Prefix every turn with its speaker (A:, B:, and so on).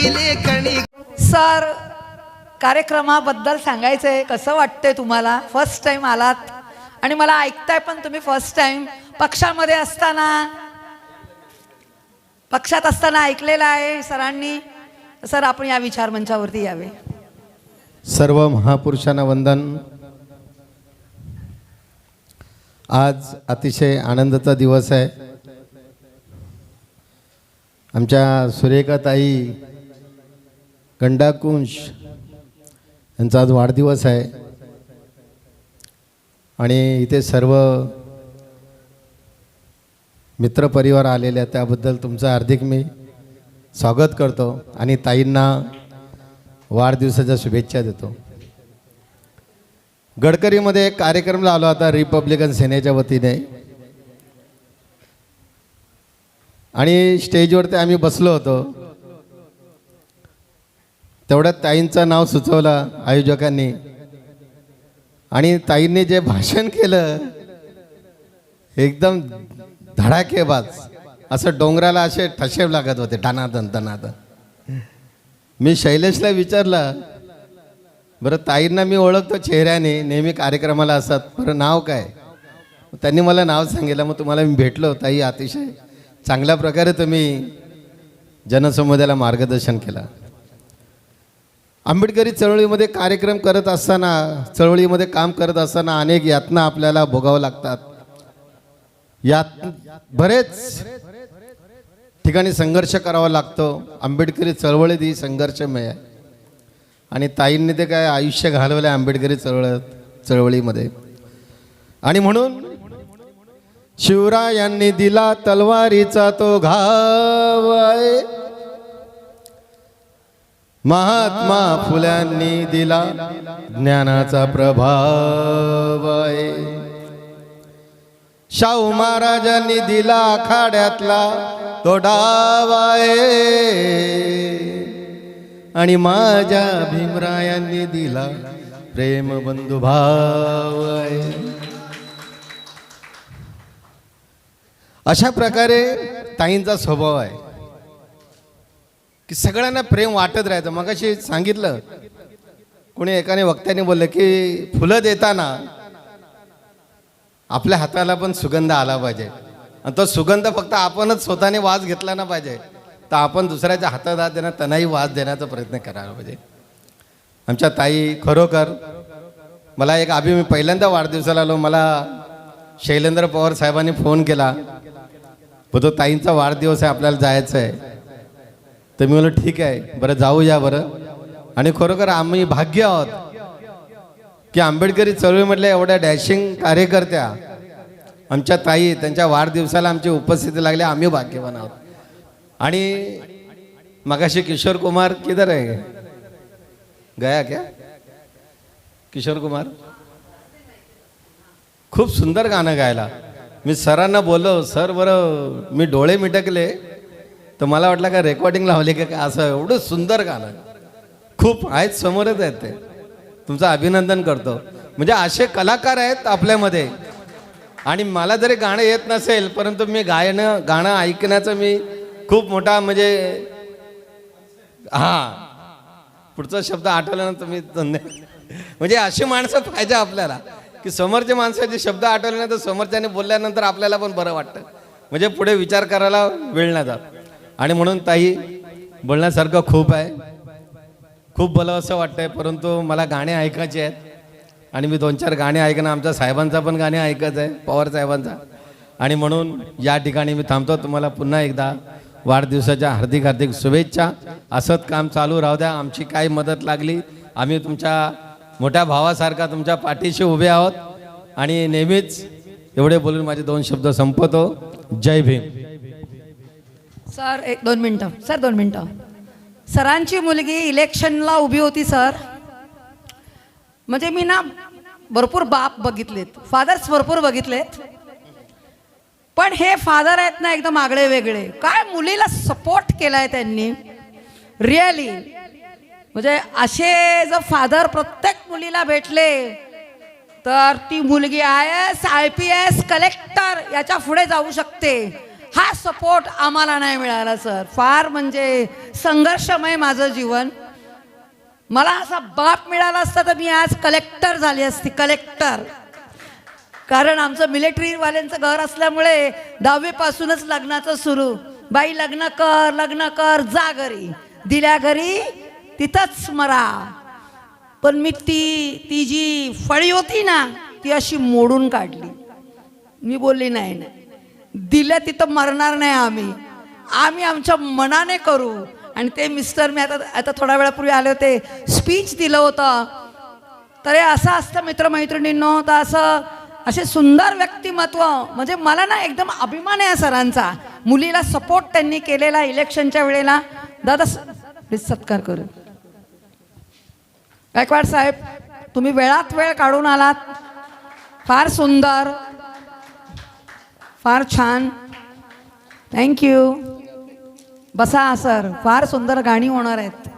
A: लेखणी.
B: सर, कार्यक्रमाबद्दल सांगायचंय, कसं वाटतंय तुम्हाला? फर्स्ट टाइम आलात आणि मला ऐकताय पण तुम्ही फर्स्ट टाइम. पक्षामध्ये असताना, पक्षात असताना ऐकलेलं आहे सरांनी. सर, आपण या विचारमंचावरती यावे.
C: सर्व महापुरुषांना वंदन. आज अतिशय आनंदाचा दिवस आहे. आमच्या सुरेखाताई गंडाकुंश यांचा आज वाढदिवस आहे आणि इथे सर्व मित्रपरिवार आलेले आहेत. त्याबद्दल तुमचं हार्दिक मी स्वागत करतो आणि ताईंना वाढदिवसाच्या शुभेच्छा देतो. गडकरीमध्ये एक कार्यक्रम लावला होता रिपब्लिकन सेनेच्या वतीने आणि स्टेजवरती आम्ही बसलो होतो. तेवढ्यात ताईंचं नाव सुचवलं आयोजकांनी आणि ताईंनी जे भाषण केलं एकदम धडाकेबाज, असं डोंगराला असे ठसे लागत होते धनाधन धनाधन. मी शैलेशला विचारलं, बरं ताईंना मी ओळखतो चेहऱ्याने, नेहमी कार्यक्रमाला असतात, बरं नाव काय? त्यांनी मला नाव सांगितलं. मग तुम्हाला मी भेटलो. ताई, अतिशय चांगल्या प्रकारे तुम्ही जनसमुदायाला मार्गदर्शन केलं. आंबेडकरी चळवळीमध्ये कार्यक्रम करत असताना, चळवळीमध्ये काम करत असताना अनेक यातना आपल्याला भोगावं लागतात. यात बरेच ठिकाणी संघर्ष करावा लागतो. आंबेडकरी चळवळीत ही संघर्षमय आहे आणि ताईंनी ते काय आयुष्य घालवलं आहे आंबेडकरी चळवळीमध्ये. आणि म्हणून शिवरायांनी दिला तलवारीचा तो घाव आहे, महात्मा फुल्यांनी दिला ज्ञानाचा प्रभाव आहे, शाहू महाराजांनी दिला आखाड्यातला तो डाव आहे आणि माझ्या भीमरायांनी दिला प्रेम बंधुभाव आहे. अशा प्रकारे ताईंचा स्वभाव आहे की सगळ्यांना प्रेम वाटत राहायचं. मगाशी सांगितलं, कोणी एकाने वक्त्याने बोललं की फुलं देताना आपल्या हाताला पण सुगंध आला पाहिजे आणि तो सुगंध फक्त आपणच स्वतःने वास घेतला ना पाहिजे, तर आपण दुसऱ्याच्या हातात हात देणार, त्यांनाही वास देण्याचा प्रयत्न करायला पाहिजे. आमच्या ताई खरोखर मला एक मी पहिल्यांदा वाढदिवसाला आलो, मला शैलेंद्र पवार साहेबांनी फोन केला, तो ताईंचा वाढदिवस आहे, आपल्याला जायचं आहे. तर मी म्हणलं ठीक आहे, बरं जाऊया बरं. आणि खरोखर आम्ही भाग्य आहोत की आंबेडकरी चळवळीमधल्या एवढ्या डॅशिंग कार्यकर्त्या आमच्या ताई, त्यांच्या वाढदिवसाला आमची उपस्थिती लागली, आम्ही भाग्यवान आहोत. आणि मगाशी किशोर कुमार किधर आहे, गया क्या? किशोर कुमार खूप सुंदर गाणं गायला. मी सरांना बोललो, सर बरं मी डोळे मिटकले तर मला वाटलं का रेकॉर्डिंग लावले का असं, एवढं सुंदर गाणं, खूप आहेत, समोरच आहेत ते. तुमचं अभिनंदन करतो. म्हणजे असे कलाकार आहेत आपल्यामध्ये. आणि मला जरी गाणं येत नसेल परंतु मी गाणं ऐकण्याचं मी खूप मोठा म्हणजे पुढचा शब्द आठवला ना तुम्ही, म्हणजे अशी माणसं पाहिजे आपल्याला की समोरच्या माणसाचे शब्द आठवले ना तर समोरच्याने बोलल्यानंतर आपल्याला पण बरं वाटतं, म्हणजे पुढे विचार करायला वेळ नाही जात. आणि म्हणून ताई, बोलण्यासारखं खूप आहे, खूप बोलावं असं वाटतंय, परंतु मला गाणे ऐकायचे आहेत आणि मी 2-4 गाणे ऐकणं, आमच्या साहेबांचा पण गाणे ऐकायचं आहे, पवार साहेबांचा. आणि म्हणून या ठिकाणी मी थांबतो. तुम्हाला पुन्हा एकदा वाढदिवसाच्या हार्दिक हार्दिक शुभेच्छा. असंच काम चालू राहू द्या. आमची काय मदत लागली, आम्ही तुमच्या मोठ्या भावासारखा तुमच्या पाठीशी उभे आहोत. आणि नेहमीच एवढे बोलून माझे 2 शब्द संपवतो. जय भीम.
B: सर 1-2 मिनटं, सर 2 मिनटं. सरांची मुलगी इलेक्शनला उभी होती सर. म्हणजे मी ना भरपूर बाप बघितलेत, फादर्स भरपूर बघितलेत, पण हे फादर आहेत ना एकदम आगळे वेगळे. काय मुलीला सपोर्ट केलाय त्यांनी, रिअली. म्हणजे असे जर फादर प्रत्येक मुलीला भेटले तर ती मुलगी IAS IPS कलेक्टर याच्या पुढे जाऊ शकते. हा सपोर्ट आम्हाला नाही मिळाला सर. फार म्हणजे संघर्षमय माझं जीवन. मला असा बाप मिळाला असता तर मी आज कलेक्टर झाली असती, कलेक्टर. कारण आमचं मिलिटरीवाल्यांचं घर असल्यामुळे 10वी पासूनच लग्नाचं सुरू. बाई लग्न कर जा घरी, दिल्या घरी तिथंच मरा. पण मी ती जी फळी होती ना ती अशी मोडून काढली. मी बोलली नाही दिल्या तिथं मरणार नाही आम्ही आमच्या मनाने करू. आणि ते मिस्टर मी आता थोड्या वेळापूर्वी आले होते, स्पीच दिलं होतं. तर हे असं असतं मित्रमैत्रिणींनो, तर असे सुंदर व्यक्तिमत्व. म्हणजे मला ना एकदम अभिमान आहे सरांचा. मुलीला सपोर्ट त्यांनी केलेला इलेक्शनच्या वेळेला. दादा प्लीज सत्कार करू. गायकवाड साहेब तुम्ही वेळात वेळ काढून आलात. फार सुंदर, फार छान, थँक्यू. बसा सर. फार सुंदर गाणी होणार आहेत.